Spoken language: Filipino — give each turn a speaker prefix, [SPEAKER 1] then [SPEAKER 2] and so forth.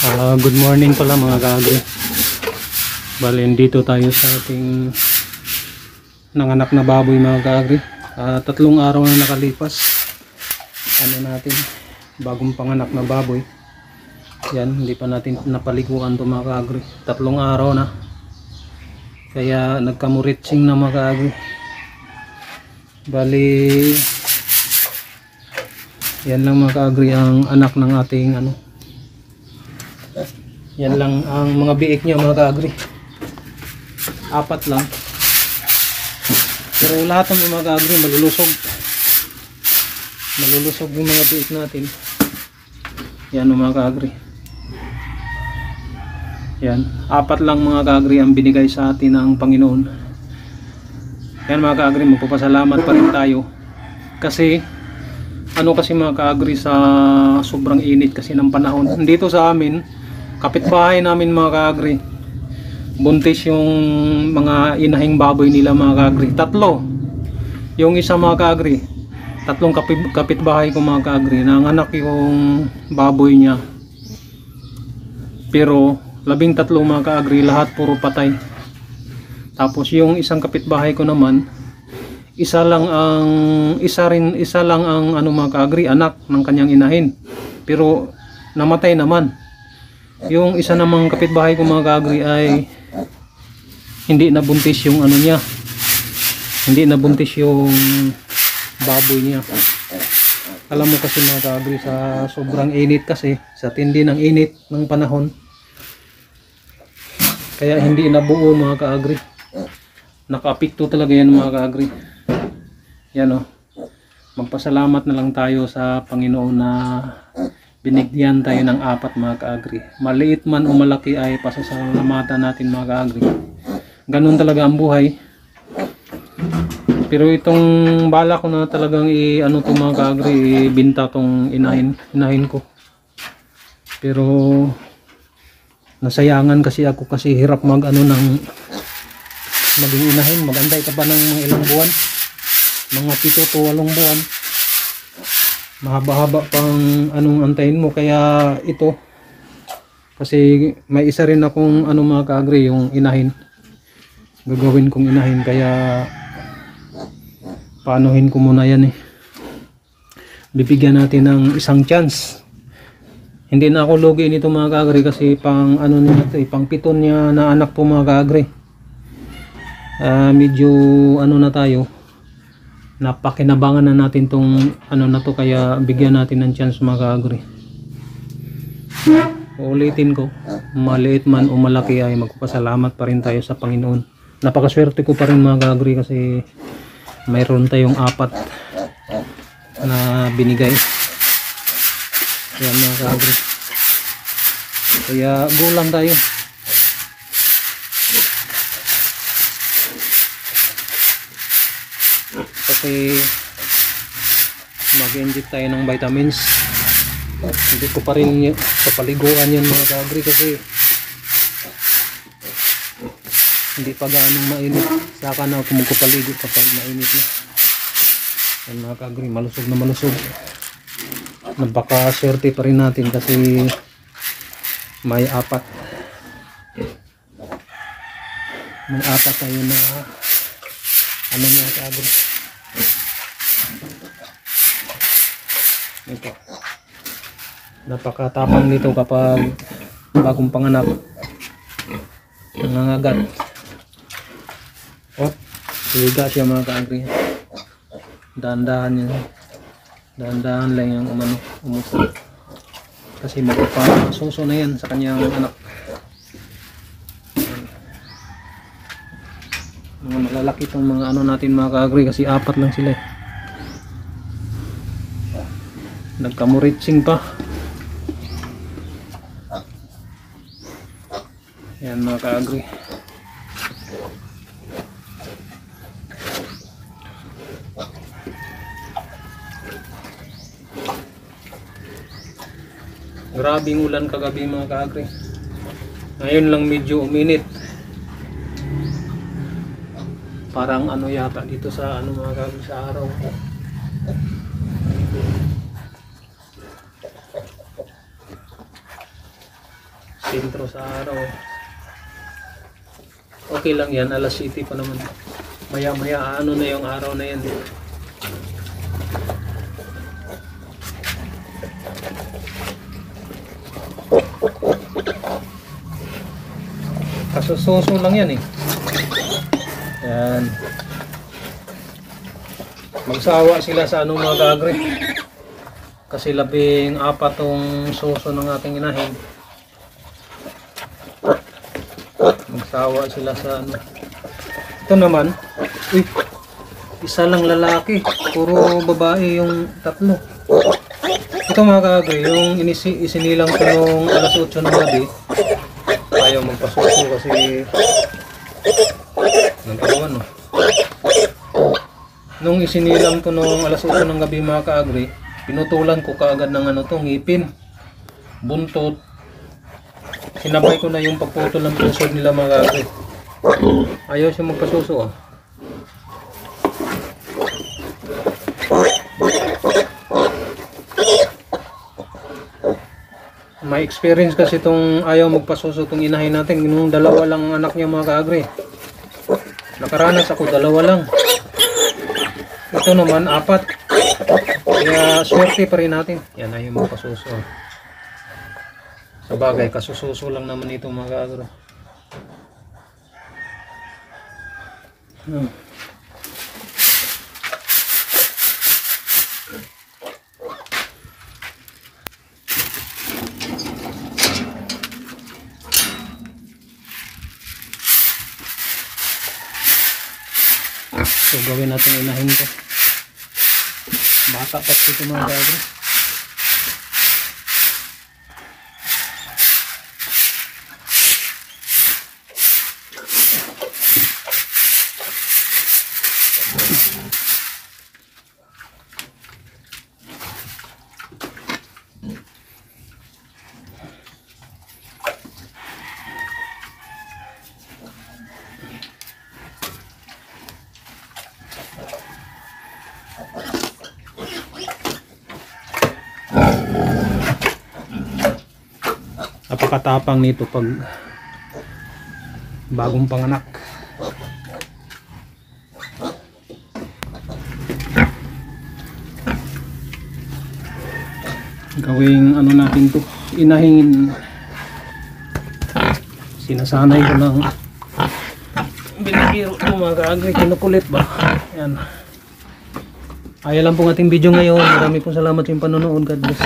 [SPEAKER 1] Good morning pala mga kaagri. Bali, dito tayo sa ating nanganak na baboy mga kaagri. 3 araw na nakalipas. Ano natin, bagong panganak na baboy. Yan, hindi pa natin napaliguan to mga kaagri. 3 araw na. Kaya nagkamuritsing na mga kaagri. Bali, yan lang mga kaagri ang anak ng ating ano. Yan lang ang mga biik niya mga kaagri. 4 lang. Pero lahat ng mga kaagri malulusog. Malulusog yung mga biik natin. Yan mga kaagri. Yan. 4 lang mga kaagri ang binigay sa atin ng Panginoon. Yan mga kaagri, magpapasalamat pa rin tayo. Kasi kasi mga kaagri, sa sobrang init kasi ng panahon. Dito sa amin, kapitbahay namin mga kaagri, buntis yung mga inahing baboy nila mga kaagri. 3. Yung isa mga kaagri, 3 kapitbahay ko mga kaagri, nanganak yung baboy niya. Pero 13 mga kaagri, lahat puro patay. Tapos yung isang kapitbahay ko naman, isa lang ang ano mga kaagri, anak ng kanyang inahin. Pero namatay naman. Yung isa namang kapitbahay ko mga kaagri ay hindi nabuntis yung ano niya. Hindi nabuntis yung baboy niya. Alam mo kasi mga kaagri, sa sobrang init kasi, sa tindi ng init ng panahon, kaya hindi nabuo mga kaagri. Nakaapekto talaga yan mga kaagri. Yan o. Magpasalamat na lang tayo sa Panginoon na binigyan tayo ng 4 mga kaagri. Maliit man o malaki ay pasasalamatan natin mga kaagri. Ganun talaga ang buhay. Pero itong bala ko na talagang to mga kaagri, ibinta tong inahin ko. Pero nasayangan kasi ako kasi hirap maging inahin. Magantay ka pa ng mga ilang buwan. Mga 7 to 8 buwan. Mahaba-haba pang antayin mo, kaya ito kasi may isa rin akong mga kaagri, yung inahin, gagawin kong inahin, kaya paanuhin ko muna yan bibigyan natin ng isang chance. Hindi na ako lugi nito mga kaagri kasi pang niya ito, pang 7 niya na anak po mga kaagri. Medyo na tayo, napakinabangan na natin tong na to, kaya bigyan natin ng chance mga kaagri. Ulitin ko, maliit man o malaki ay magpapasalamat pa rin tayo sa Panginoon. Napakaswerte ko pa rin mga kaagri kasi mayroon tayong 4 na binigay. Yan mga kaagri, kaya gulang tayo. Kasi mag-inject tayo ng vitamins. Hindi ko pa rin papaliguan yan mga kaagri kasi hindi pa gaanong mainit. Saka na ako magpapaligo kapag mainit na. Yan mga kaagri, malusog na malusog. Napakaswerte pa rin natin kasi may 4. May 4 tayo na mga kaagri. Ito, napakatapang nito kapag bagong panganak, nangangagat. Higa siya mga kaagri. Dahan-dahan yan, dahan-dahan lang yung umusap kasi magpapasuso na yan sa kanyang anak. Mga malalaki itong mga natin mga kaagri kasi 4 lang sila. Nagkamuritsing pa. Yan mga kaagri. Grabing ulan kagabi mga kaagri. Ngayon lang medyo uminit. Parang yata dito sa mga kaagri, sa araw. sentro sa araw. Okay lang yan, alas 7 pa naman. Maya maya ano na yung araw na yan. Kasususo lang yan eh. Yan. Magsawa sila sa anong mga kaagri. Kasi 14 tong suso ng ating inahin. Magsawa sila sa ano. Ito naman, isa lang lalaki, puro babae yung tatlo. Ito mga kaagri, yung isinilang ko nung alas 8 ng gabi, ayaw magpasuso kasi nagkaroon no. Nung isinilang ko nung alas 8 ng gabi mga kaagri, pinutulan ko kaagad ng ano to, ngipin, buntot. Sinabay ko na yung pagputol ng pusod nila mga kaagri. Ayaw siya magpasuso ah. May experience kasi itong ayaw magpasuso itong inahin natin. Yung dalawa lang ang anak niya mga kaagri. Nakaranas ako, dalawa lang. Ito naman, 4. Kaya swerte pa rin natin. Yan, ayaw magpasuso. Sa bagay, kasususo lang naman ito mga kaagri. So gawin natin inahin ko. Bata pa ito mga kaagri. Napakatapang nito pag bagong panganak. Gawing ano natin to, inahin. Sinasanay ko lang. Binibiro ko mga kaagri, kinukulit ba? Yan. Ayan lang pong ating video ngayon. Marami pong salamat sa panonood. God bless.